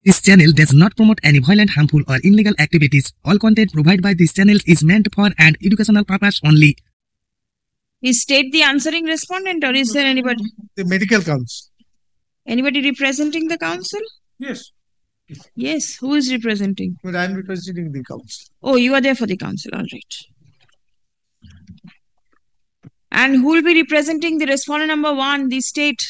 This channel does not promote any violent, harmful, or illegal activities. All content provided by this channel is meant for an educational purpose only. Is state the answering respondent, or is there anybody? The medical council. Anybody representing the council? Yes. Yes. Who is representing? But I am representing the council. Oh, you are there for the council. All right. And who will be representing the respondent number 1, the state?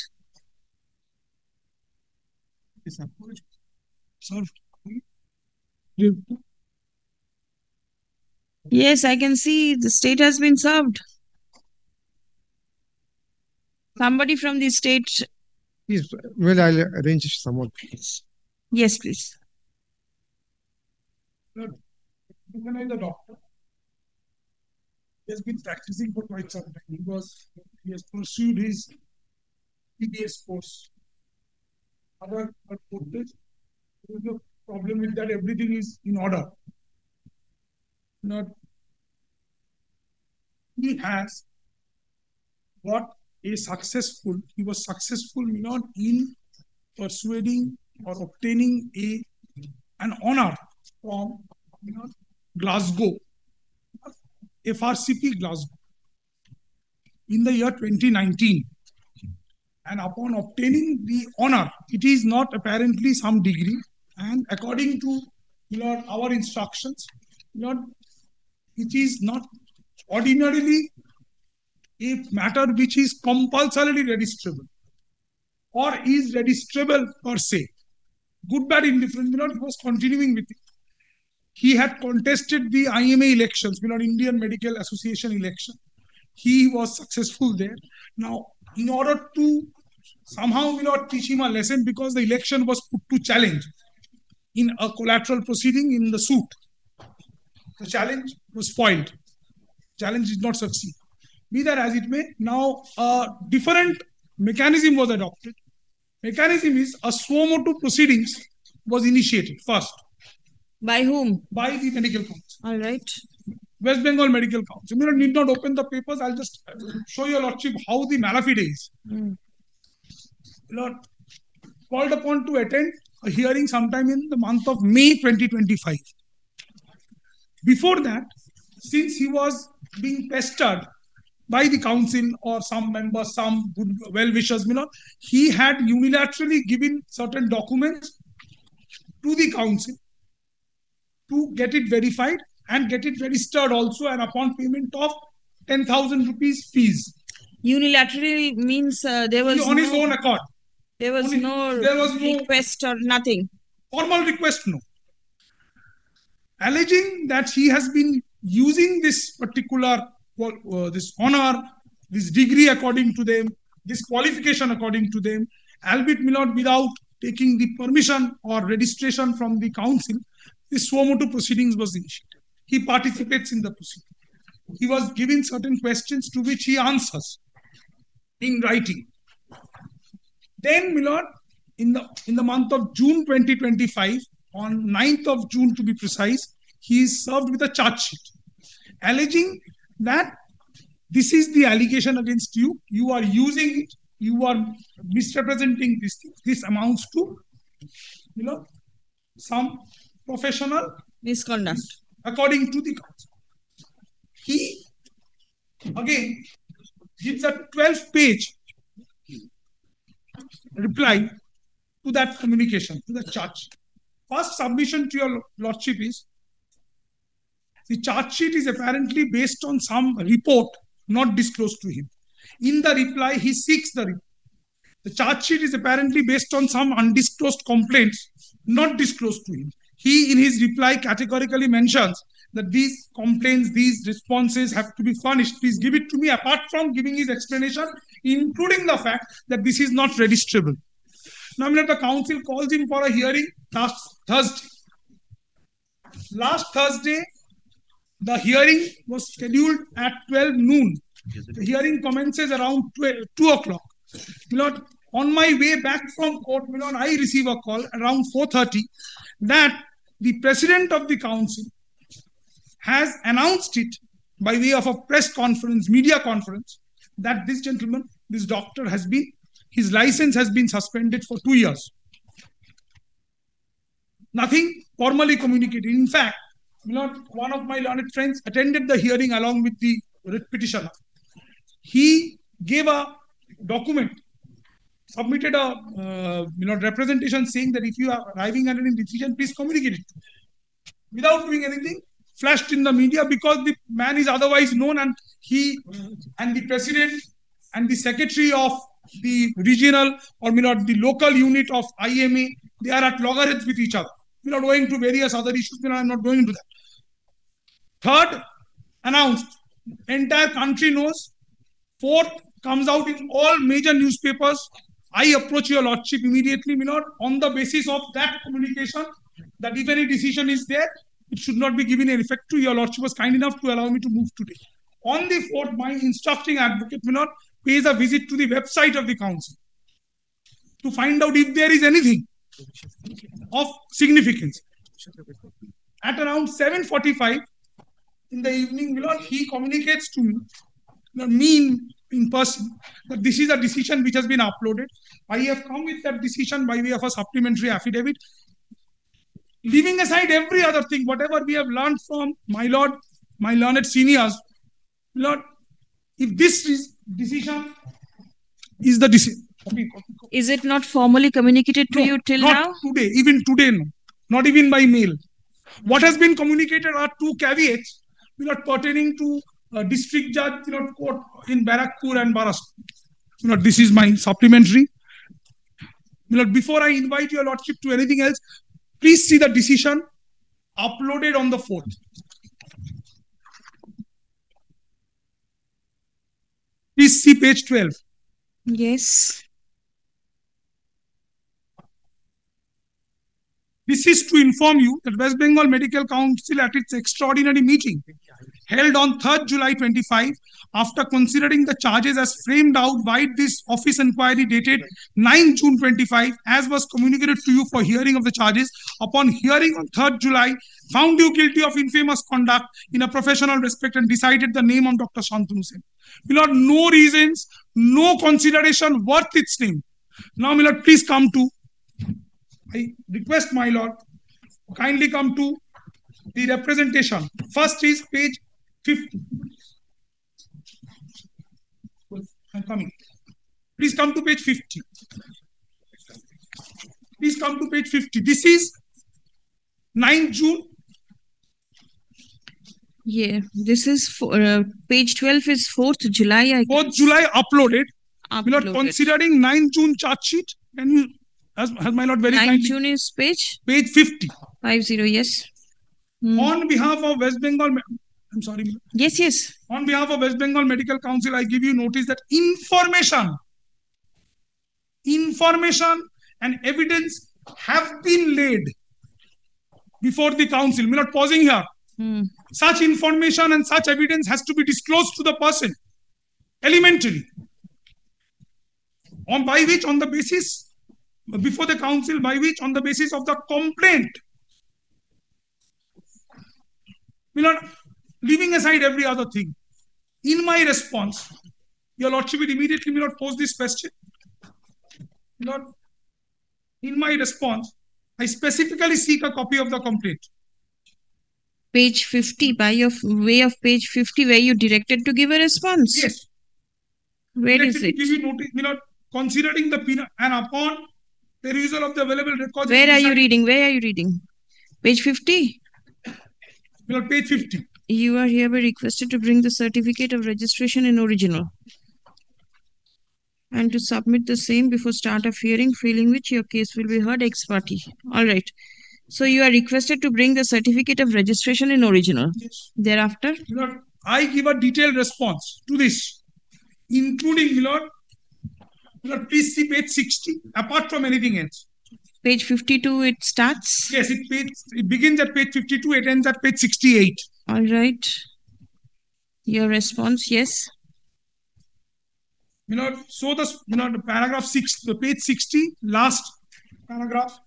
Yes, I can see the state has been served. Somebody from the state. Yes, well, I'll arrange someone. Yes, please. The doctor. He has been practicing for quite some time. He has pursued his PBS course. Other there is no problem with that. Everything is in order. He has got a successful. He was successful not in persuading or obtaining an honor from Glasgow, FRCP Glasgow, in the year 2019. And upon obtaining the honor, it is not apparently some degree. And according to our instructions, it is not ordinarily a matter which is compulsorily registrable or is registrable per se. Good, bad, indifferent. He was continuing with it. He had contested the IMA elections, Indian Medical Association election. He was successful there. Now, in order to somehow teach him a lesson, because the election was put to challenge in a collateral proceeding in the suit, the challenge was foiled. Challenge did not succeed. Be that as it may, now a different mechanism was adopted. Mechanism is a suo motu proceedings was initiated first. By whom? By the medical council. All right. West Bengal Medical Council. You need not open the papers. I'll just show your lordship how the malafide is. Called upon to attend a hearing sometime in the month of May 2025. Before that, since he was being pestered by the council or some members, some good well-wishers, he had unilaterally given certain documents to the council to get it verified and get it registered also, and upon payment of 10,000 rupees fees. Unilaterally means there was on his own accord. There was no request or nothing. Formal request, no. Alleging that he has been using this particular this honor, this degree according to them, this qualification according to them, albeit without taking the permission or registration from the council, this suo motu proceedings was initiated. He participates in the proceeding. He was given certain questions to which he answers in writing. Then, in the month of June 2025, on 9th of June to be precise, he is served with a charge sheet, alleging that this is the allegation against you. You are using it. You are misrepresenting this thing. This amounts to, some professional misconduct. According to the council. He, again, gives a 12-page reply to that communication, to the charge. First submission to your lordship is, the charge sheet is apparently based on some report not disclosed to him. In the reply, he seeks the report. The charge sheet is apparently based on some undisclosed complaints not disclosed to him. He, in his reply, categorically mentions that these complaints, these responses have to be furnished. Please give it to me, apart from giving his explanation, including the fact that this is not registrable. Now, the council calls him for a hearing last Thursday. Last Thursday, the hearing was scheduled at 12 noon. The hearing commences around 2 o'clock. On my way back from court, I receive a call around 4:30 that the president of the council has announced it by way of a press conference, media conference, that this gentleman, this doctor his license has been suspended for 2 years. Nothing formally communicated. In fact, one of my learned friends attended the hearing along with the petitioner. He gave a document, submitted a representation saying that if you are arriving at any decision, please communicate it. Without doing anything, flashed in the media because the man is otherwise known, and he and the president and the secretary of the regional or the local unit of IMA, they are at loggerheads with each other. Going to various other issues. I'm not going into that. Third, announced. Entire country knows. Fourth, comes out in all major newspapers. I approach your lordship immediately, on the basis of that communication, that if any decision is there, it should not be given an effect to. Your lordship was kind enough to allow me to move today. On the 4th, my instructing advocate, pays a visit to the website of the council to find out if there is anything of significance. At around 7:45 in the evening, he communicates to me, in person, that this is a decision which has been uploaded. I have come with that decision by way of a supplementary affidavit. Leaving aside every other thing, whatever we have learned from my lord, my learned seniors, if this decision is the decision. Is it not formally communicated to you till now? Today, even today, no. Not even by mail. What has been communicated are 2 caveats pertaining to district judge court in Barakpur and Baraspur. This is my supplementary. Before I invite your lordship to anything else, please see the decision uploaded on the 4th. Please see page 12. Yes. This is to inform you that West Bengal Medical Council at its extraordinary meeting held on 3rd July 25, after considering the charges as framed out by this office inquiry dated 9 June 25, as was communicated to you for hearing of the charges, upon hearing on 3rd July, found you guilty of infamous conduct in a professional respect and decided the name of Dr. Shantanu Sen. No reasons, no consideration worth its name. Now, please come to, I request my lord, kindly come to the representation. First is page 50. I'm coming. Please come to page 50. Please come to page 50. This is 9 June. Yeah, this is page 12 is 4th July. 4th July uploaded. Considering 9 June charge sheet, can you, has my lord very 9 kindly. June is page 50. 50, yes. On behalf of West Bengal, I'm sorry. Yes. On behalf of West Bengal Medical Council, I give you notice that information and evidence have been laid before the council. We're not pausing here. Such information and such evidence has to be disclosed to the person elementary. By which, on the basis, before the council, by which, on the basis of the complaint, leaving aside every other thing, in my response, your lordship will immediately pose this question. In my response, I specifically seek a copy of the complaint. Page 50, by your way of page 50, where you directed to give a response? Yes. Where is it? Give you notice, considering the penal and upon the result of the available records. Where are you reading? Page 50? Page 50. You are hereby requested to bring the certificate of registration in original and to submit the same before start of hearing, failing which your case will be heard ex parte. All right. So you are requested to bring the certificate of registration in original. Yes. Thereafter? I give a detailed response to this, including, please see page 60, apart from anything else. Page 52, it starts? Yes, it begins at page 52, it ends at page 68. All right. Your response, yes. So the paragraph 6, the page 60, last paragraph.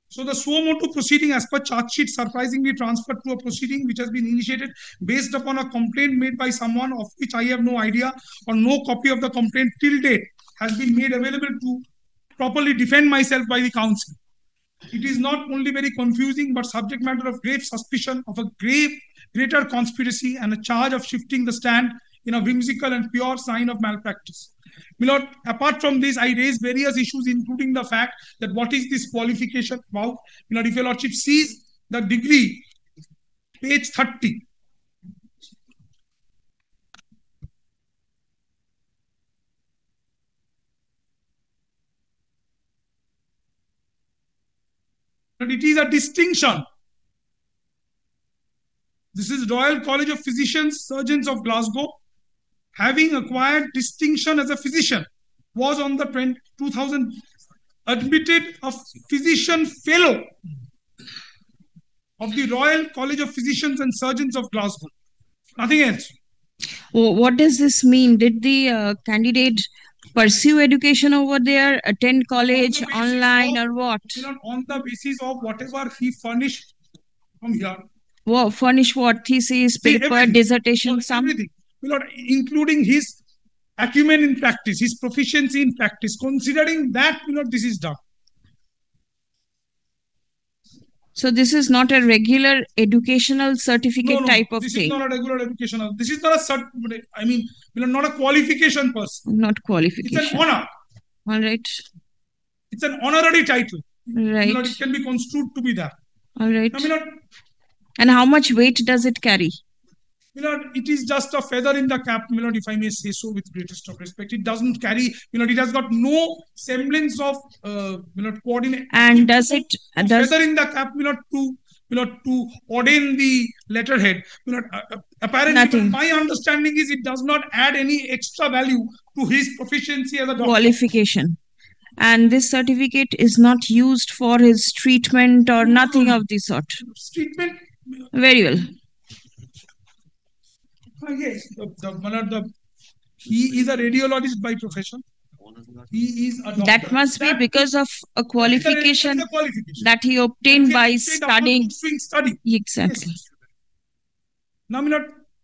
So the suo motu proceeding as per charge sheet surprisingly transferred to a proceeding which has been initiated based upon a complaint made by someone of which I have no idea, or no copy of the complaint till date has been made available to properly defend myself by the council. It is not only very confusing, but subject matter of grave suspicion of a greater conspiracy and a charge of shifting the stand in a whimsical and pure sign of malpractice. My lord, apart from this, I raise various issues, including the fact that what is this qualification about? My lord, if your lordship sees the degree, page 30. And it is a distinction. This is Royal College of Physicians, Surgeons of Glasgow, having acquired distinction as a physician, was on the 2000 admitted a physician fellow of the Royal College of Physicians and Surgeons of Glasgow. Nothing else. What does this mean? Did the candidate pursue education over there, attend college, online, or what? On the basis of whatever he furnished from here. Well, furnish what? Thesis, paper, everything. dissertation, some? Everything. Including his acumen in practice, his proficiency in practice. Considering that, this is done. So this is not a regular educational certificate type of this thing. This is not a regular educational. This is not a not a qualification person. Not qualification. It's an honor. All right. It's an honorary title. Right. It can be construed to be that. All right. And how much weight does it carry? It is just a feather in the cap, if I may say so with greatest of respect. It doesn't carry, it has got no semblance of, coordinate. And does it, feather in the cap, to ordain the letterhead. Apparently, nothing. My understanding is it does not add any extra value to his proficiency as a doctor. Qualification. And this certificate is not used for his treatment or nothing of the sort. Treatment? Very well. Yes, he is a radiologist by profession. He is a doctor. That must be because of a qualification that he obtained by studying. Exactly. Yes. Now,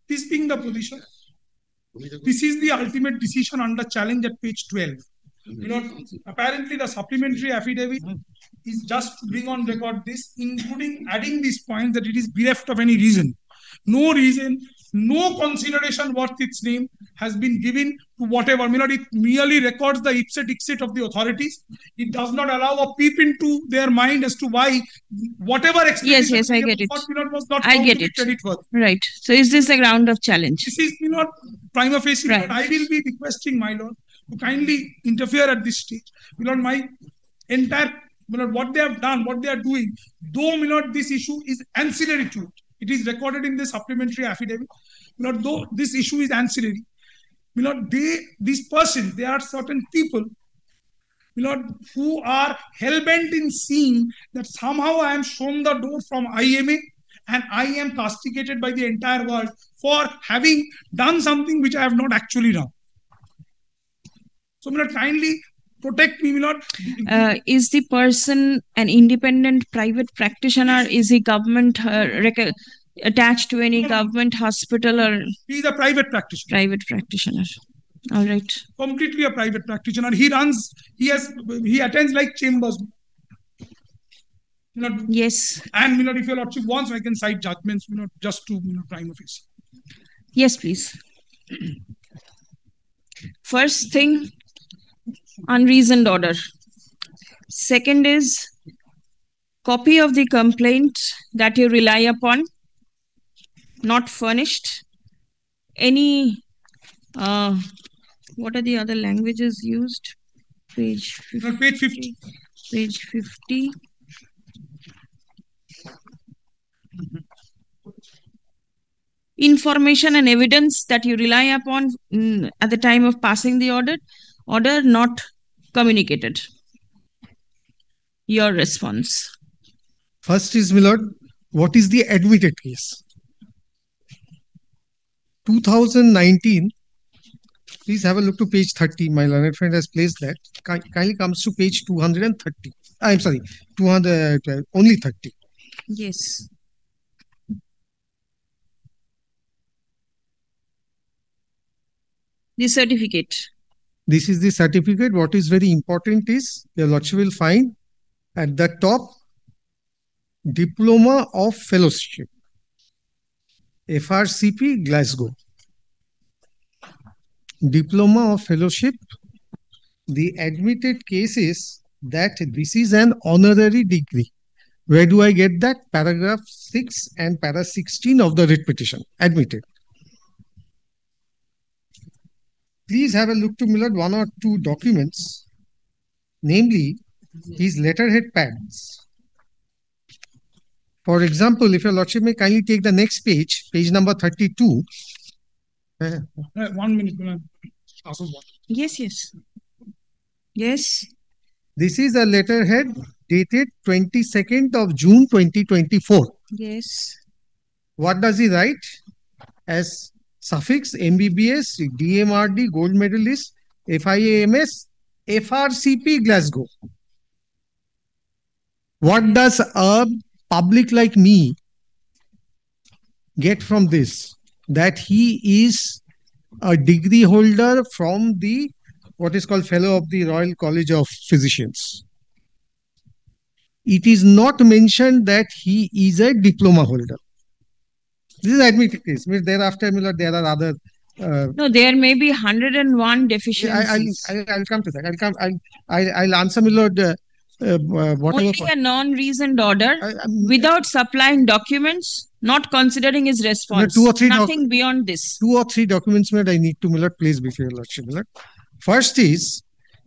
this being the position, this is the ultimate decision under challenge at page 12. Apparently the supplementary affidavit is just to bring on record this, including adding this point that it is bereft of any reason. No reason, no consideration worth its name has been given to whatever. It merely records the ipse dixit of the authorities. It does not allow a peep into their mind as to why whatever explanation. Yes, I get it. Was not I get it. Right. So is this a ground of challenge? This is prima facie. Right. I will be requesting my lord to kindly interfere at this stage. My entire, what they have done, what they are doing, though, this issue is ancillary to it. It is recorded in the supplementary affidavit. Though this issue is ancillary, these persons, there are certain people, who are hell-bent in seeing that somehow I am shown the door from IMA and I am castigated by the entire world for having done something which I have not actually done. So, kindly protect me, is the person an independent private practitioner? Is he government attached to any government hospital or? He is a private practitioner. Private practitioner. All right. Completely a private practitioner. He attends like chambers. Yes. And if your lordship wants, I can cite judgments, just to prima facie. Yes, please. First thing, unreasoned order. Second is copy of the complaint that you rely upon, not furnished. Any, what are the other languages used? Page 50. Page 50. Page 50. Information and evidence that you rely upon at the time of passing the order not communicated. Your response. First is, my lord, what is the admitted case? 2019, please have a look to page 30. My learned friend has placed that. Kindly comes to page 230. I'm sorry, 200, only 30. Yes. The certificate. This is the certificate. What is very important is, your lordship will find at the top, Diploma of Fellowship, FRCP, Glasgow. Diploma of Fellowship, the admitted case is that this is an honorary degree. Where do I get that? Paragraph 6 and para 16 of the writ petition. Admitted. Please have a look to Millard one or two documents, namely his letterhead pads. For example, if your lordship may kindly take the next page, page number 32. 1 minute. Yes, yes. Yes. This is a letterhead dated 22nd of June 2024. Yes. What does he write? As suffix MBBS, DMRD, gold medalist, FIAMS, FRCP, Glasgow. What does a public like me get from this? That he is a degree holder from the what is called Fellow of the Royal College of Physicians. It is not mentioned that he is a diploma holder. This is admitted case. Thereafter, there are other. No, there may be 101 deficiencies. I'll come to that. I'll answer, my lord. Whatever. Only a non-reasoned order without supplying documents, not considering his response. No, 2 or 3 Nothing beyond this. 2 or 3 documents, I need to, my lord, place before your lordship, my lord. First is,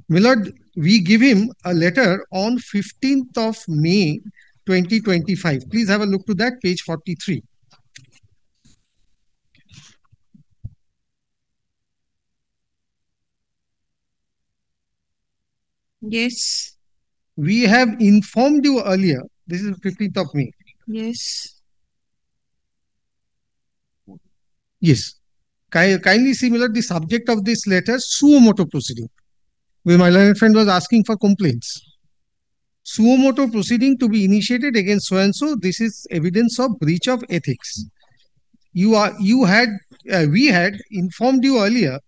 my lord, we give him a letter on 15th of May 2025. Please have a look to that, page 43. Yes. We have informed you earlier. This is 15th of May. Yes. Yes. Kindly see, my lord, the subject of this letter, suo motu proceeding. Where my learned friend was asking for complaints. Suo motu proceeding to be initiated against so and so. This is evidence of breach of ethics. We had informed you earlier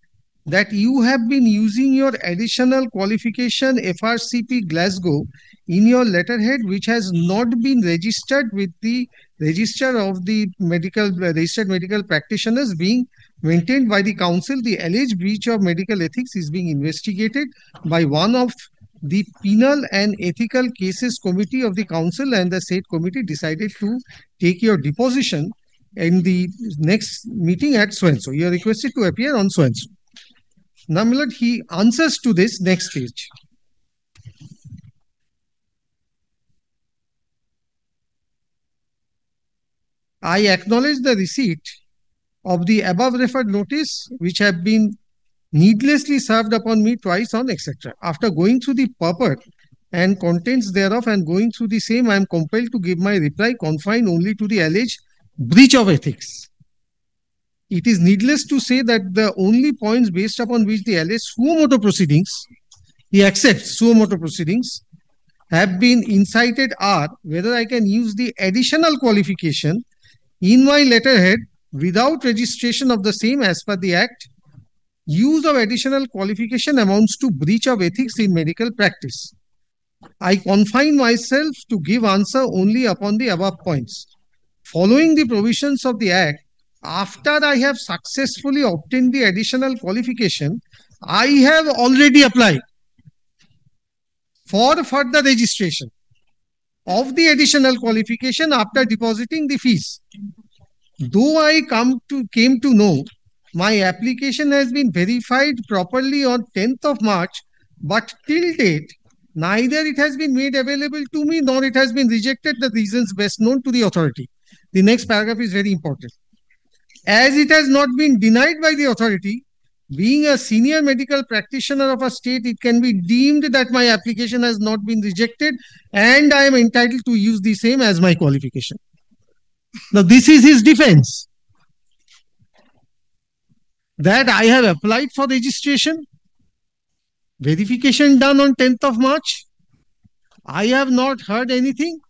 that you have been using your additional qualification FRCP Glasgow in your letterhead, which has not been registered with the register of the registered medical practitioners being maintained by the council. The alleged breach of medical ethics is being investigated by one of the penal and ethical cases committee of the council, and the said committee decided to take your deposition in the next meeting at so and so. You are requested to appear on so and so. Now, my lord, he answers to this next page. I acknowledge the receipt of the above referred notice, which have been needlessly served upon me twice on etc. After going through the purport and contents thereof and going through the same, I am compelled to give my reply confined only to the alleged breach of ethics. It is needless to say that the only points based upon which the alleged suo motu proceedings, he accepts suo motu proceedings, have been incited are whether I can use the additional qualification in my letterhead without registration of the same as per the Act. Use of additional qualification amounts to breach of ethics in medical practice. I confine myself to give answer only upon the above points. Following the provisions of the Act, after I have successfully obtained the additional qualification, I have already applied for further registration of the additional qualification after depositing the fees. Though I came to know my application has been verified properly on 10th of March, but till date, neither it has been made available to me nor it has been rejected, the reasons best known to the authority. The next paragraph is very important. As it has not been denied by the authority, being a senior medical practitioner of a state, it can be deemed that my application has not been rejected and I am entitled to use the same as my qualification. Now, this is his defense. That I have applied for registration, verification done on 10th of March. I have not heard anything.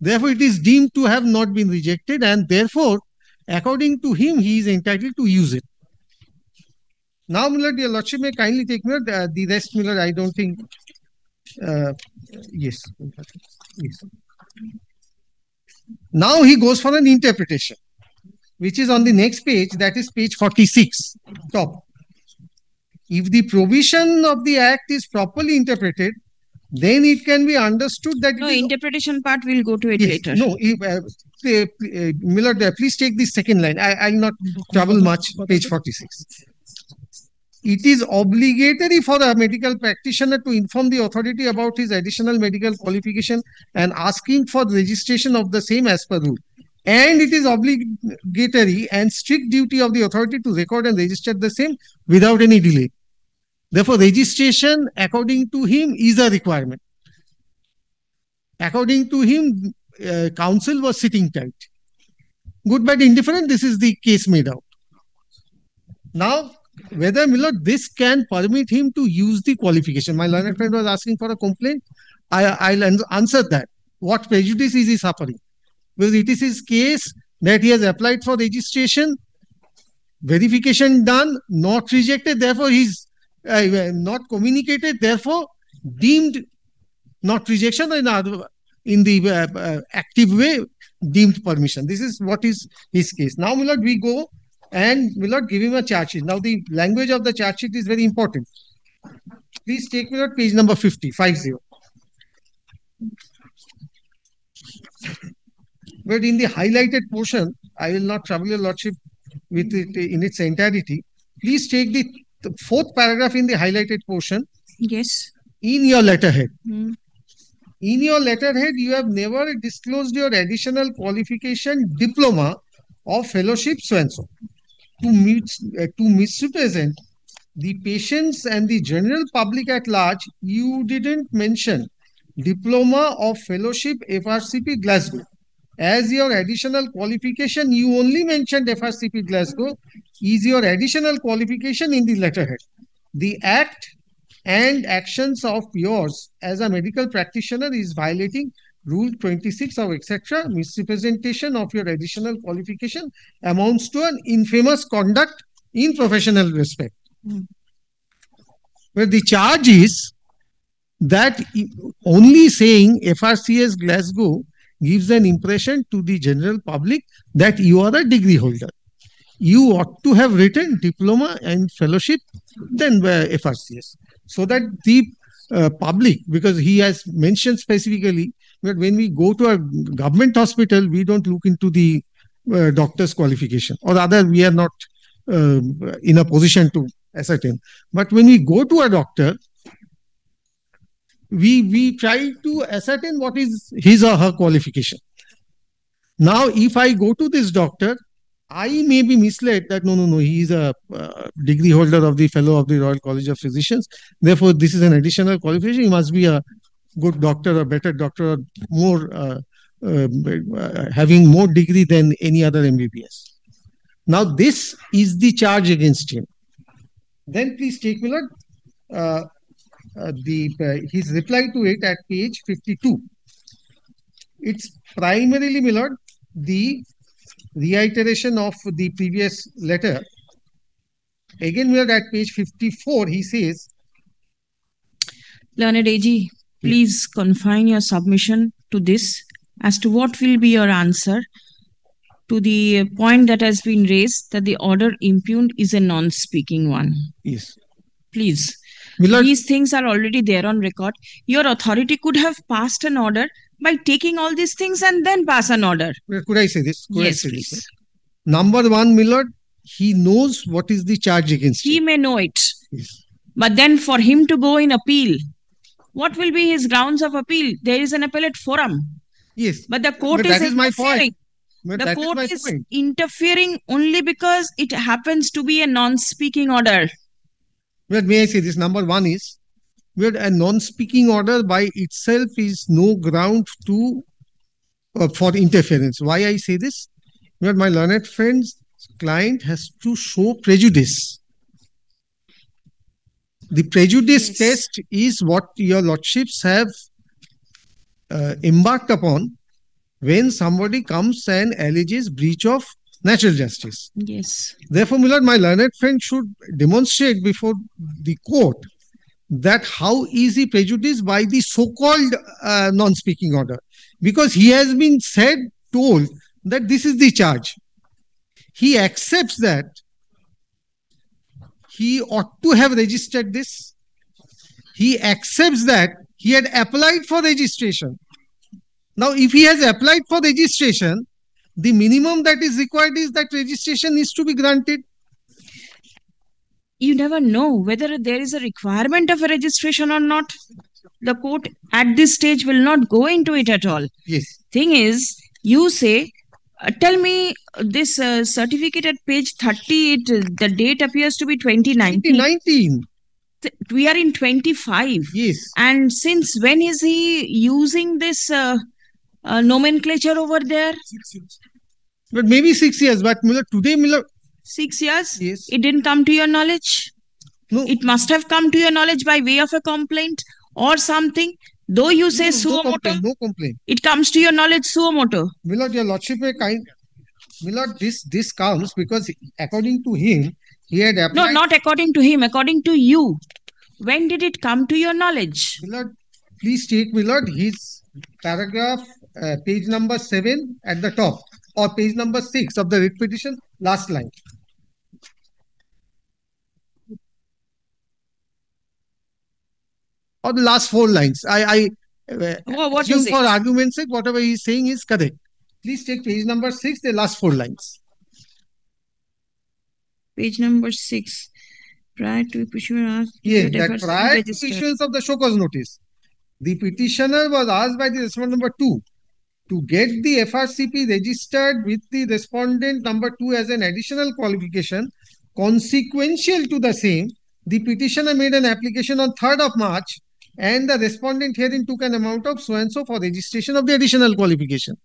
Therefore, it is deemed to have not been rejected, and therefore, according to him, he is entitled to use it. Now, my lord, your lordship may kindly take note. The rest, my lord, I don't think. Yes. Yes. Now he goes for an interpretation, which is on the next page, that is page 46, top. If the provision of the Act is properly interpreted, then it can be understood that No, it is interpretation part we'll go to it Yes, later. no, Millard, please take the second line. I'll not trouble much. Page 46. It is obligatory for a medical practitioner to inform the authority about his additional medical qualification and asking for registration of the same as per rule. And it is obligatory and strict duty of the authority to record and register the same without any delay. Therefore, registration, according to him, is a requirement. According to him, counsel was sitting tight. Good, but indifferent, this is the case made out. Now, whether Millard, this can permit him to use the qualification. My learned friend was asking for a complaint. I'll answer that. What prejudice is he suffering? Because it is his case that he has applied for registration, verification done, not rejected, therefore he's not communicated, therefore deemed not rejection, in the active way deemed permission. This is what is his case. Now, Millard, we go and Millard give him a charge sheet. Now, the language of the charge sheet is very important. Please take Millard page number 50, 50. But in the highlighted portion, I will not trouble your lordship with it in its entirety. Please take the fourth paragraph in the highlighted portion. Yes. In your letterhead. Hmm. In your letterhead, you have never disclosed your additional qualification diploma of fellowship so-and-so. To misrepresent the patients and the general public at large, you didn't mention diploma of fellowship FRCP Glasgow. As your additional qualification, you only mentioned FRCP Glasgow is your additional qualification in the letterhead. The act and actions of yours as a medical practitioner is violating Rule 26 of etc. Misrepresentation of your additional qualification amounts to an infamous conduct in professional respect. Where the charge is that only saying FRCS Glasgow gives an impression to the general public that you are a degree holder. You ought to have written diploma and fellowship, then FRCS, so that the public, because he has mentioned specifically that when we go to a government hospital, we don't look into the doctor's qualification, or rather we are not in a position to ascertain. But when we go to a doctor, we try to ascertain what is his or her qualification. Now, if I go to this doctor, I may be misled that no, he is a degree holder of the Fellow of the Royal College of Physicians. Therefore, this is an additional qualification. He must be a good doctor, a better doctor, or more having more degree than any other MBBS. Now, this is the charge against him. Then please take Millard his reply to it at page 52. It's primarily, Millard, the reiteration of the previous letter. Again, Millard, at page 54, he says, Learned AG, please confine your submission to this as to what will be your answer to the point that has been raised that the order impugned is a non-speaking one. Yes. Please. Millard, these things are already there on record. Your authority could have passed an order by taking all these things and then pass an order. could I say this? Yes, please. Number one, Millard, he knows what is the charge against him. He may know it. Yes. But then for him to go in appeal, what will be his grounds of appeal? There is an appellate forum. Yes. But the court But is that is my interfering. point. But The court is interfering only because it happens to be a non-speaking order. But may I say this? Number one is, a non-speaking order by itself is no ground to for interference. Why I say this? But my learned friend's client has to show prejudice. The prejudice test is what your lordships have embarked upon when somebody comes and alleges breach of natural justice. Yes. Therefore, Millard, my learned friend should demonstrate before the court that how is he prejudiced by the so-called non-speaking order. Because he has been said told that this is the charge. He accepts that he ought to have registered this. He accepts that he had applied for registration. Now, if he has applied for registration, the minimum that is required is that registration needs to be granted. You never know whether there is a requirement of a registration or not. The court at this stage will not go into it at all. Yes. Thing is, you say, tell me this certificate at page 30, the date appears to be 2019. 2019. We are in 25. Yes. And since when is he using this nomenclature over there? 6 years. But maybe 6 years. But today, 6 years? Yes. It didn't come to your knowledge? No. It must have come to your knowledge by way of a complaint or something. Though you say suo moto, No complaint. it comes to your knowledge suo moto. Milord, your lordship, Milord, this comes because according to him, he had applied. No, not according to him, according to you. When did it come to your knowledge? Milord, please take, Milord, his paragraph, page number 7 at the top, or page number 6 of the writ petition, last line. Or the last 4 lines. What assume is it? for argument's sake, whatever he is saying is correct. Please take page number 6, the last 4 lines. Page number 6. Prior to issuance, Yes, that prior to issuance of the show cause notice, the petitioner was asked by the respondent number 2 to get the FRCP registered with the respondent number 2 as an additional qualification consequential to the same. The petitioner made an application on 3rd of March and the respondent herein took an amount of so and so for registration of the additional qualification.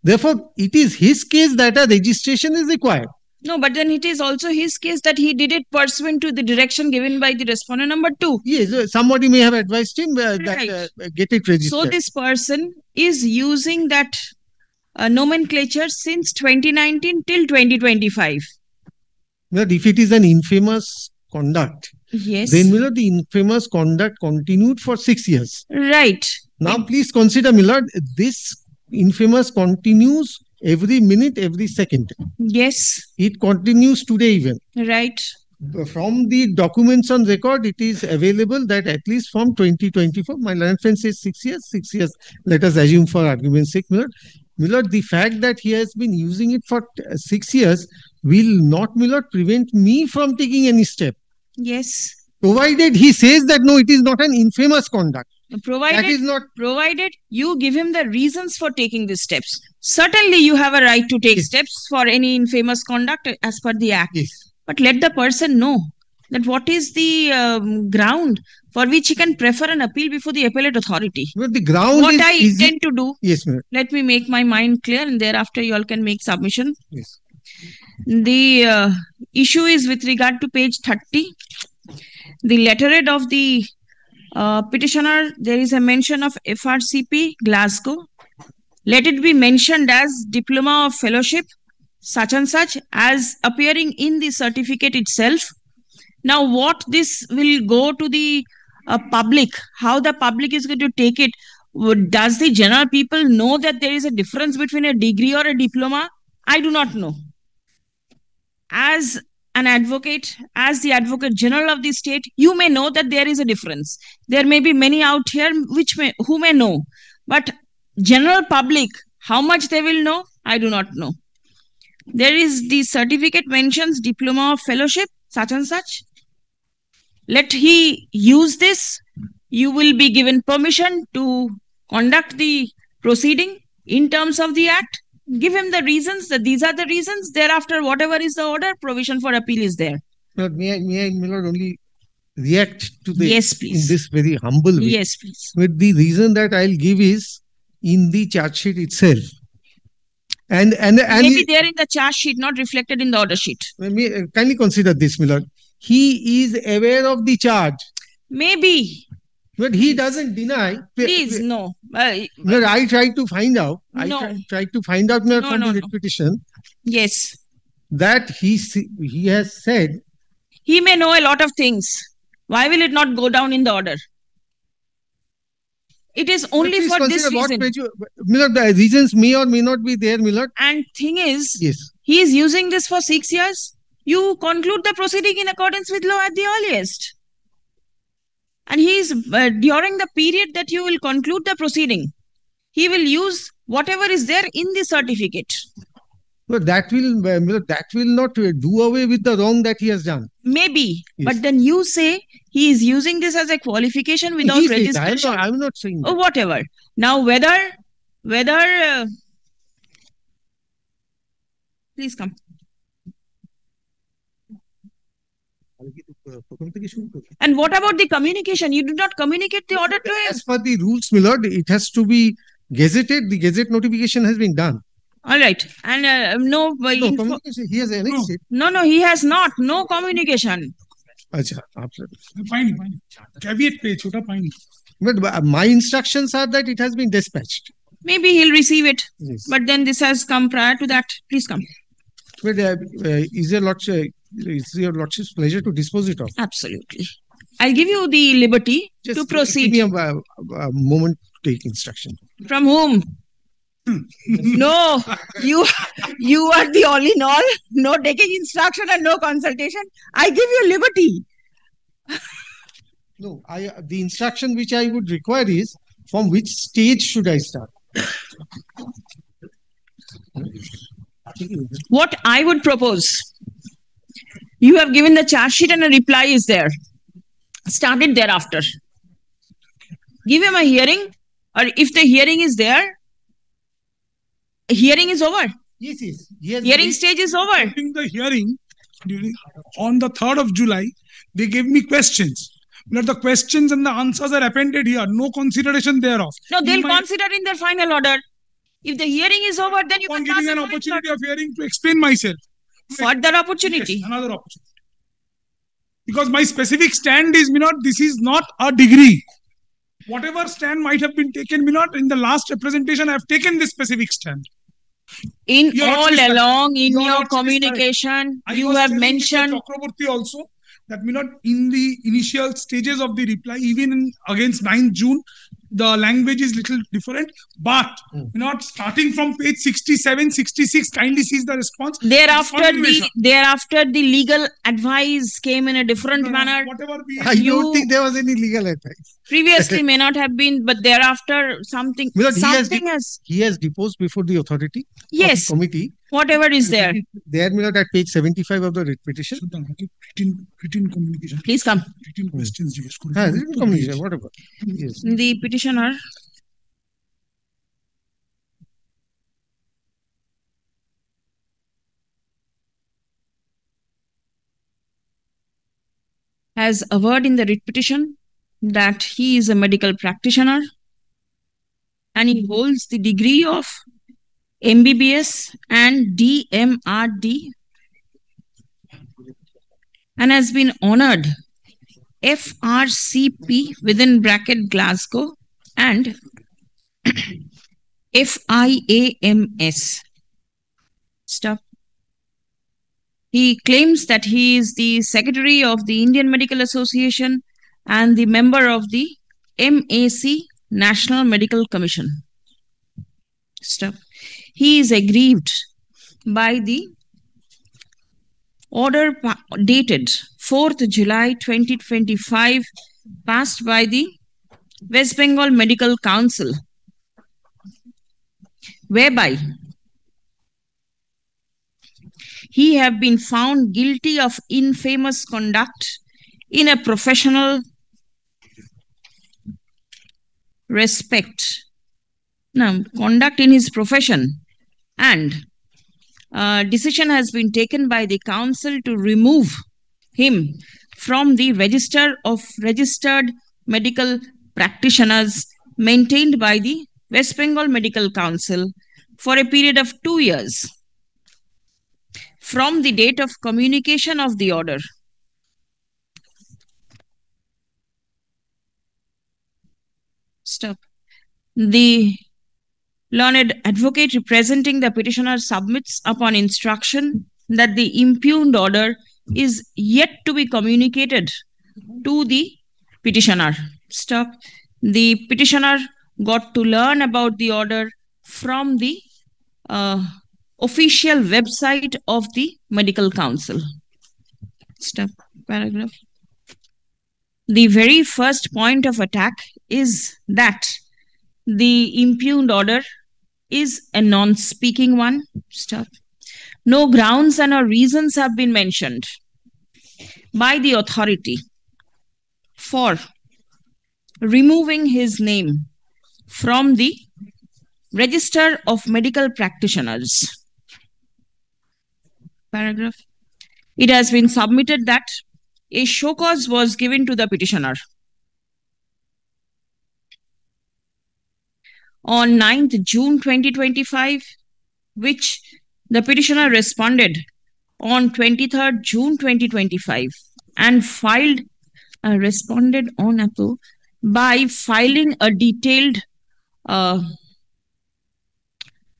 Therefore, it is his case that a registration is required. No, but then it is also his case that he did it pursuant to the direction given by the respondent number 2. Yes, somebody may have advised him that get it registered. So this person is using that nomenclature since 2019 till 2025. But if it is an infamous conduct, Yes. then Milord, the infamous conduct continued for 6 years. Right. Now, please consider, Milord, this infamous continues every minute, every second. Yes. It continues today even. Right. From the documents on record, it is available that at least from 2024, my learned friend says 6 years, 6 years. Let us assume for argument's sake, Milord. Milord, the fact that he has been using it for 6 years will not, Milord, prevent me from taking any step. Yes. Provided he says that no, it is not an infamous conduct. That is not. Provided you give him the reasons for taking these steps. Certainly, you have a right to take steps for any infamous conduct as per the Act. Yes. But let the person know that what is the ground for which he can prefer an appeal before the appellate authority. But the ground What is I easy. intend to do, Yes, ma'am. let me make my mind clear and thereafter you all can make submission. Yes. The issue is with regard to page 30. The letterhead of the petitioner, there is a mention of FRCP, Glasgow. Let it be mentioned as Diploma of Fellowship, such and such, as appearing in the certificate itself. Now, what this will go to the public, how the public is going to take it, does the general people know that there is a difference between a degree or a diploma? I do not know. As an advocate, as the Advocate General of the state, you may know that there is a difference. There may be many out here who may know. But general public, how much they will know, I do not know. There is the certificate mentions Diploma of Fellowship, such and such. Let he use this. You will be given permission to conduct the proceeding in terms of the Act. Give him the reasons that these are the reasons. Thereafter, whatever is the order, provision for appeal is there. But may I, my lord, only react to the Yes, please. in this very humble way? Yes, please. But the reason that I'll give is in the charge sheet itself. And Maybe there in the charge sheet, not reflected in the order sheet. Kindly consider this, my lord. He is aware of the charge. Maybe. But he doesn't deny. Please, no. I tried to find out. No. I tried to find out from the petition Yes. that he has said. He may know a lot of things. Why will it not go down in the order? It is only Please for this consider what reason. Milord, the reasons may or may not be there, Milord. And thing is, Yes. he is using this for 6 years. You conclude the proceeding in accordance with law at the earliest. And he is during the period that you will conclude the proceeding, he will use whatever is there in the certificate. But that will not do away with the wrong that he has done. Maybe, Yes. but then you say he is using this as a qualification without He says, registration. I'm not saying that. Or whatever. Now, whether please come. And what about the communication? You did not communicate the order to him. As per the rules, Milord, it has to be gazetted. The gazette notification has been done. All right. And no, No communication. He has annexed it. No, he has not. No communication. Acha, absolutely. Fine. Caveat page, chota fine. But my instructions are that it has been dispatched. Maybe he'll receive it. Yes. But then this has come prior to that. Please come. But is your lordship's pleasure to dispose it of? Absolutely. I'll give you the liberty Just to proceed. Give me a moment to take instruction. From whom? No, you are the all in all. No taking instruction and no consultation. I give you liberty. No, the instruction which I would require is from which stage should I start? What I would propose, you have given the charge sheet and a reply is there. Start it thereafter. Give him a hearing, or if the hearing is there, hearing is over. Yes. Hearing stage is over. During the hearing, on the 3rd of July, they gave me questions. But the questions and the answers are appended here. No consideration thereof. No, they'll consider in their final order. If the hearing is over, then you Upon can pass giving it an for opportunity of hearing to explain myself. further opportunity. Yes, another opportunity. Because my specific stand is, this is not a degree. Whatever stand might have been taken, in the last representation, I have taken this specific stand. In Your all Lordship, along, in Your your Lordship is communication, I you was have telling Mr. mentioned. Chakraborty also that in the initial stages of the reply, even against 9th June, the language is little different. But starting from page 67, 66, kindly sees the response. Thereafter, the legal advice came in a different manner. I don't think there was any legal advice. Previously may not have been, but thereafter something has. He has deposed before the authority. Yes. Of the committee. Whatever is there. There, Milord, at page 75 of the writ petition. Written communication. Please come. Written questions. Written communication, whatever. Yes. The petitioner has averred in the writ petition that he is a medical practitioner and he holds the degree of MBBS and DMRD and has been honored FRCP within bracket Glasgow and FIAMS. Stop. He claims that he is the secretary of the Indian Medical Association and the member of the MAC, National Medical Commission. Stop. He is aggrieved by the order dated 4th July 2025 passed by the West Bengal Medical Council, whereby he have been found guilty of infamous conduct in a professional respect. Now, conduct in his profession, and decision has been taken by the council to remove him from the register of registered medical practitioners maintained by the West Bengal Medical Council for a period of 2 years from the date of communication of the order. Stop. The learned advocate representing the petitioner submits upon instruction that the impugned order is yet to be communicated to the petitioner. Stop. The petitioner got to learn about the order from the official website of the Medical Council. Step paragraph. The very first point of attack is that the impugned order is a non-speaking one. Step. No grounds and or reasons have been mentioned by the authority for removing his name from the Register of Medical Practitioners. Paragraph. It has been submitted that a show cause was given to the petitioner on 9th June 2025, which the petitioner responded on 23rd June 2025 and responded on Apple by filing a detailed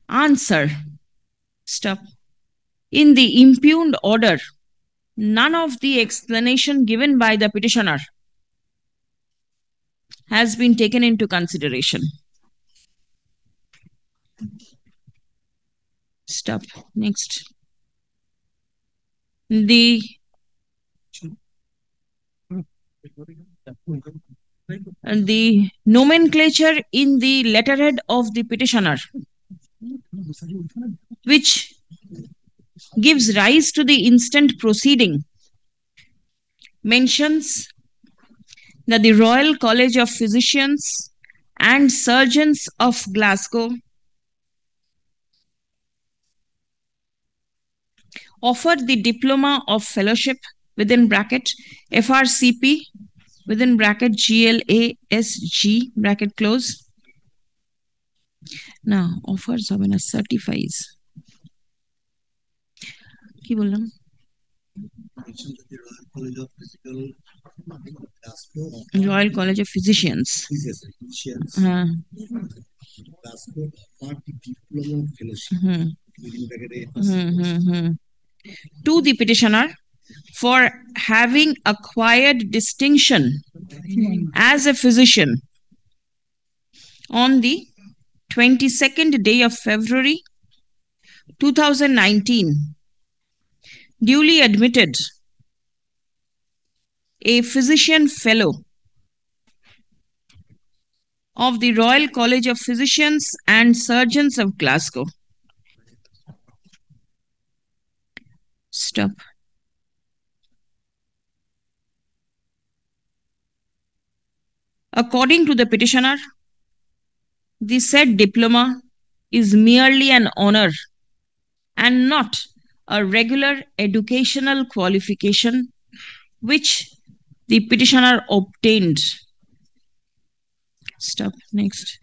answer. Stop. In the impugned order, none of the explanation given by the petitioner has been taken into consideration. Stop. Next. The nomenclature in the letterhead of the petitioner, which gives rise to the instant proceeding, mentions that the Royal College of Physicians and Surgeons of Glasgow offered the Diploma of Fellowship within bracket FRCP within bracket GLASG bracket close. Now offers হবে না, certifies. কি বললাম? Royal College of Physicians. To the petitioner for having acquired distinction as a physician on the 22nd day of February 2019, duly admitted a physician fellow of the Royal College of Physicians and Surgeons of Glasgow. Stop. According to the petitioner, the said diploma is merely an honor and not a regular educational qualification which the petitioner obtained. Stop. Next.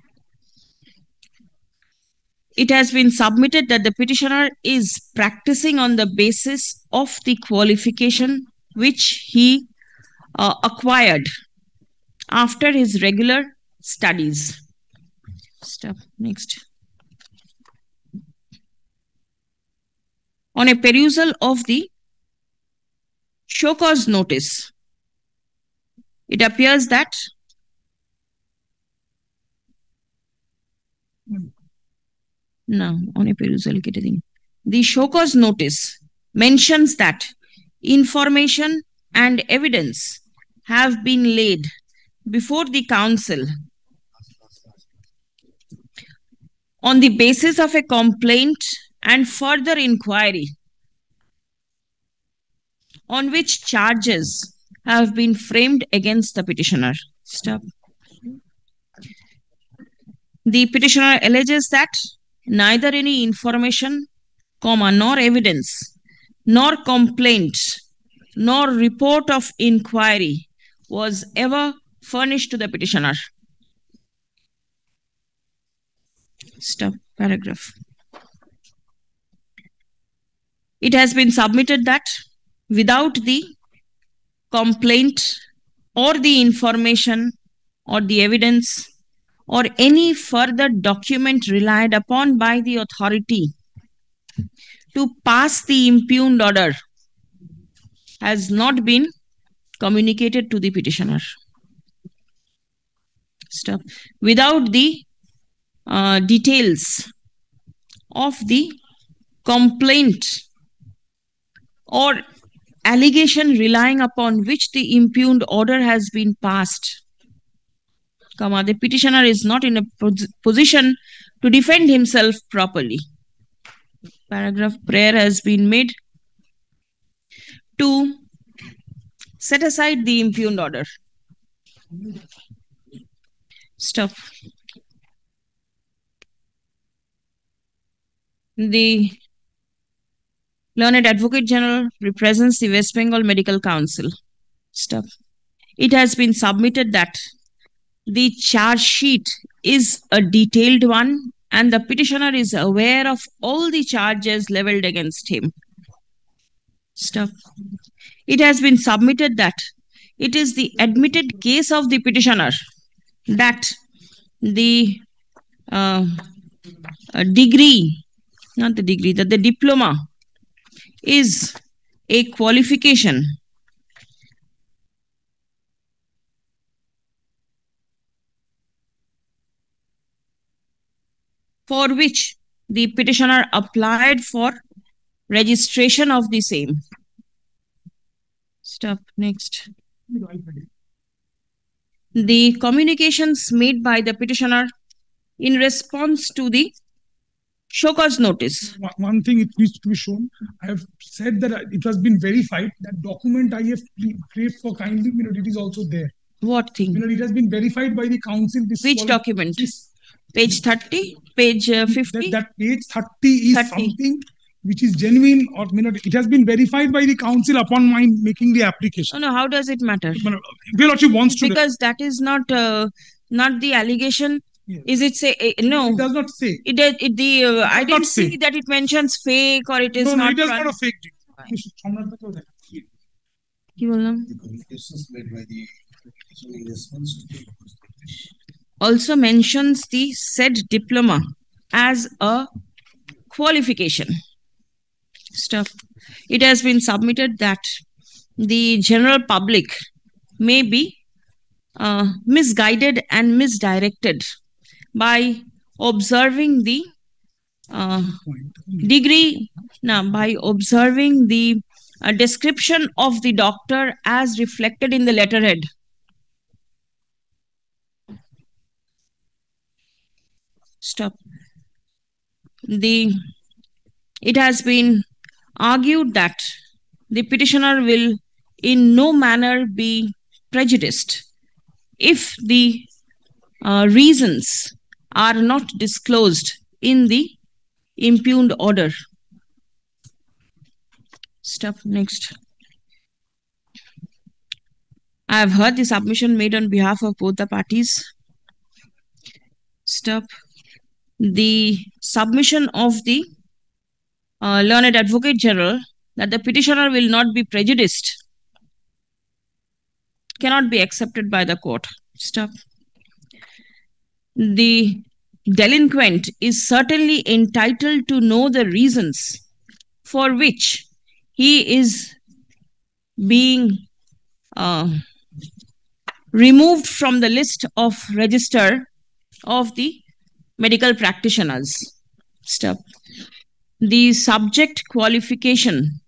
It has been submitted that the petitioner is practicing on the basis of the qualification which he acquired after his regular studies. Stop. Next. On a perusal of the show cause notice, it appears that the show cause notice mentions that information and evidence have been laid before the council on the basis of a complaint and further inquiry on which charges have been framed against the petitioner. Stop. The petitioner alleges that neither any information, nor evidence, nor complaint, nor report of inquiry was ever furnished to the petitioner. Stop. Paragraph. It has been submitted that without the complaint or the information or the evidence or any further document relied upon by the authority to pass the impugned order has not been communicated to the petitioner. Stop. Without the details of the complaint or allegation relying upon which the impugned order has been passed, comma, the petitioner is not in a position to defend himself properly. Paragraph. Prayer has been made to set aside the impugned order. Stop. The Learned Advocate General represents the West Bengal Medical Council. Stop. It has been submitted that the charge sheet is a detailed one and the petitioner is aware of all the charges leveled against him. Stop. It has been submitted that it is the admitted case of the petitioner that the that the diploma is a qualification for which the petitioner applied for registration of the same. Stop. Next. The communications made by the petitioner in response to the show cause notice. One thing it needs to be shown. I have said that it has been verified. That document I have craved for kindly, it is also there. What thing? It has been verified by the council. Which document? Page 30? Page 50? That page 30 is 30. Something which is genuine, or it has been verified by the council upon my making the application. No, how does it matter? Wants to. Because that is not the allegation. Yes. Is it say no? It does not say. I didn't see that it mentions fake or it is not. No, it is not a fake. The communications made by the petitioner in response to also mentions the said diploma as a qualification. Stuff. It has been submitted that the general public may be misguided and misdirected by observing the description of the doctor as reflected in the letterhead. Stop. It has been argued that the petitioner will in no manner be prejudiced if the reasons are not disclosed in the impugned order. Stop. Next. I have heard the submission made on behalf of both the parties. Stop. The submission of the Learned Advocate General that the petitioner will not be prejudiced cannot be accepted by the court. Stop. The delinquent is certainly entitled to know the reasons for which he is being removed from the list of register of the medical practitioners. Stop. The subject qualification.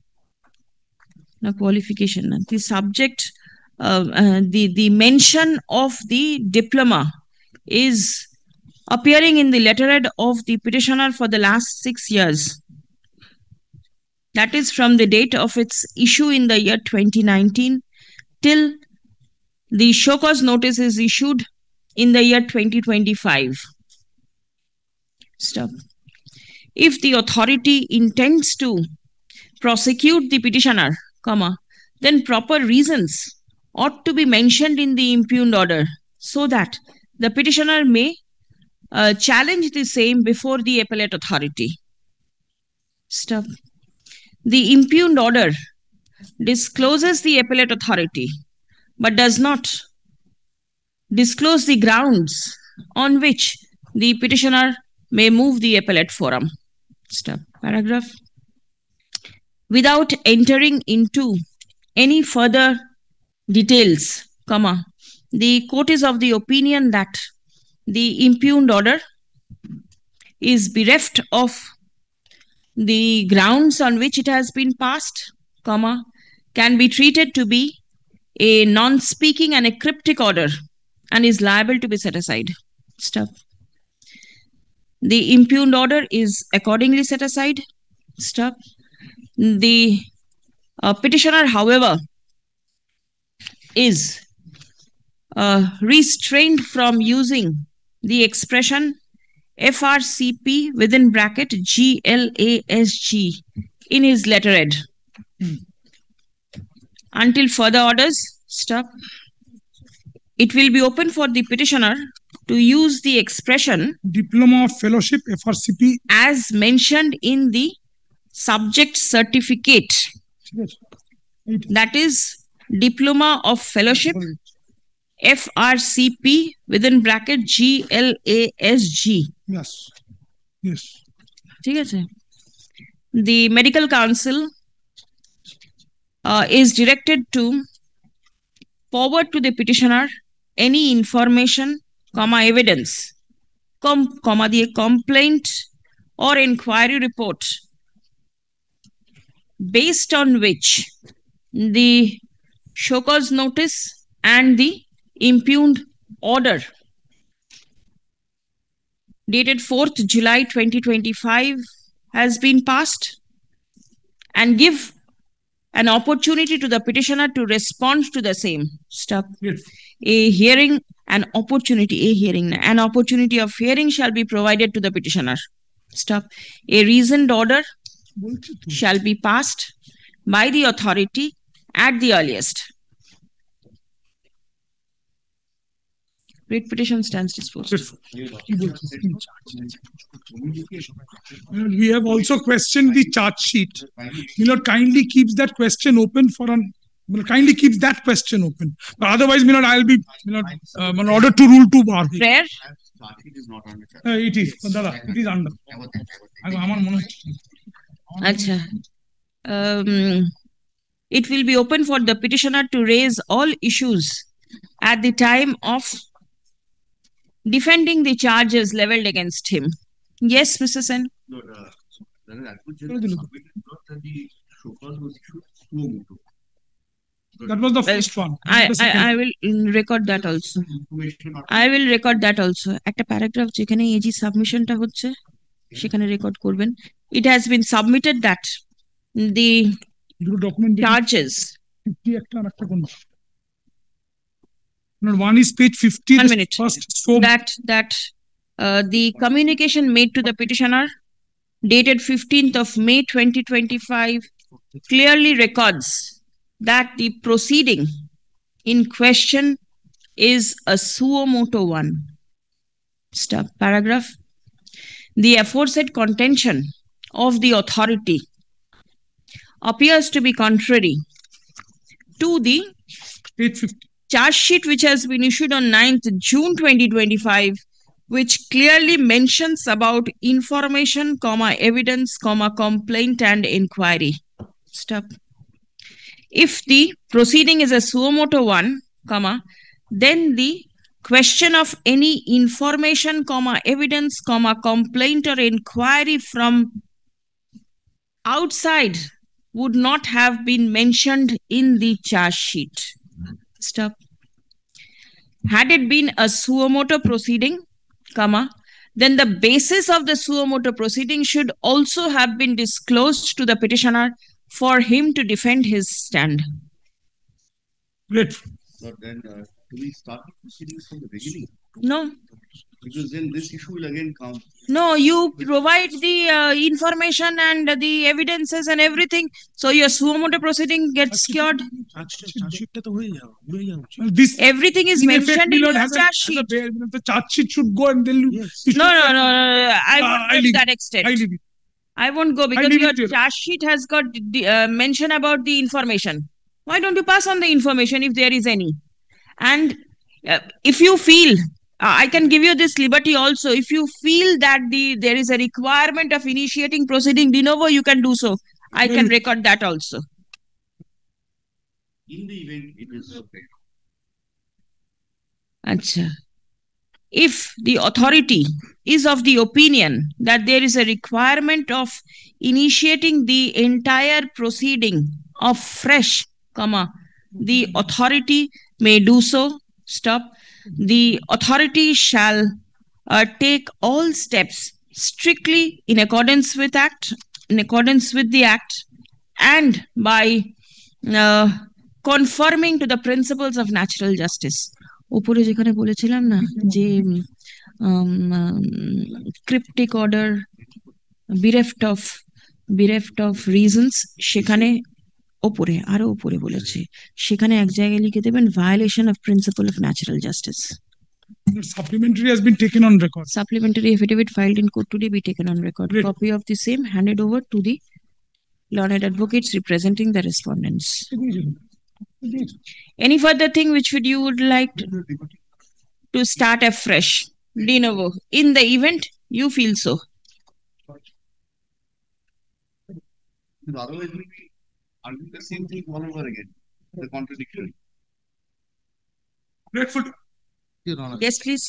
The subject, the mention of the diploma is appearing in the letterhead of the petitioner for the last 6 years. That is from the date of its issue in the year 2019 till the show cause notice is issued in the year 2025. Stop. If the authority intends to prosecute the petitioner, then proper reasons ought to be mentioned in the impugned order so that the petitioner may challenge the same before the appellate authority. Stop. The impugned order discloses the appellate authority but does not disclose the grounds on which the petitioner may move the appellate forum. Stop. Paragraph. Without entering into any further details, The court is of the opinion that the impugned order is bereft of the grounds on which it has been passed, comma, can be treated to be a non-speaking and a cryptic order and is liable to be set aside. Stop. The impugned order is accordingly set aside. Stop. The petitioner, however, is restrained from using the expression FRCP within bracket GLASG in his letterhead until further orders. Stop. It will be open for the petitioner to use the expression Diploma of Fellowship, FRCP. as mentioned in the subject certificate, that is Diploma of Fellowship, FRCP within bracket GLASG. Yes. Yes. ठीक है? The medical council is directed to forward to the petitioner any information, comma, evidence, comma, the complaint or inquiry report based on which the show cause notice and the impugned order dated 4th July 2025 has been passed, and give an opportunity to the petitioner to respond to the same. Stop. Yes. An opportunity of hearing shall be provided to the petitioner. Stop. A reasoned order shall be passed by the authority at the earliest. Writ petition stands disposed. We have also questioned the charge sheet. Kindly keeps that question open for kindly keeps that question open. But otherwise, I'll be in order to rule 2 bar. Prayer? It is not under. It is. Dada, it is under. It will be open for the petitioner to raise all issues at the time of defending the charges leveled against him. Yes, Mr. Sen. No, that was just submitted, not that the show cause was issued suo motu. That was the first one. I will record that also. I will record that also. একটা paragraph যেখানে AG সাবমিশনটা হচ্ছে সেখানে record করবেন. It has been submitted that the charges. One is page 50. 1 minute. First, that the communication made to the petitioner dated 15th of May 2025 clearly records that the proceeding in question is a suo motu one. Stop. Paragraph. The aforesaid contention of the authority appears to be contrary to the page 50. Charge sheet which has been issued on 9th June 2025, which clearly mentions about information, comma, evidence, comma, complaint and inquiry. Stop. If the proceeding is a suo motu one, comma, then the question of any information, comma, evidence, comma, complaint or inquiry from outside would not have been mentioned in the charge sheet. Stop. Had it been a suo motu proceeding, comma, then the basis of the suo motu proceeding should also have been disclosed to the petitioner for him to defend his stand. Great. But then, do we start the proceedings from the beginning? No. Because then this issue will again come. No, you provide the information and the evidences and everything, so your suo motu proceeding gets cured. Everything is mentioned in your charge sheet. The charge sheet should go and then No. I won't go to that extent. I won't go because your charge sheet has got mention about the information. Why don't you pass on the information if there is any? And if you feel, I can give you this liberty also. If you feel that there is a requirement of initiating proceeding de novo, you can do so. I can record that also. In the event it is okay. Acha. If the authority is of the opinion that there is a requirement of initiating the entire proceeding of fresh, the authority may do so. Stop. The authority shall take all steps strictly in accordance with the act, and by conforming to the principles of natural justice. উপরে যেখানে বলেছিলাম না যে cryptic order bereft of reasons, সেখানে আরো উপরে বলেছে, সেখানে এক জায়গায় লিখে দেবেন violation of principle of natural justice. Supplementary has been taken on record. Supplementary affidavit filed in court today be taken on record. Great. Copy of the same handed over to the learned advocates representing the respondents. Any further thing which you would like to start afresh, de novo, in the event you feel so? Otherwise, we'll be arguing the same thing all over again. The contradiction. Grateful. Yes, please.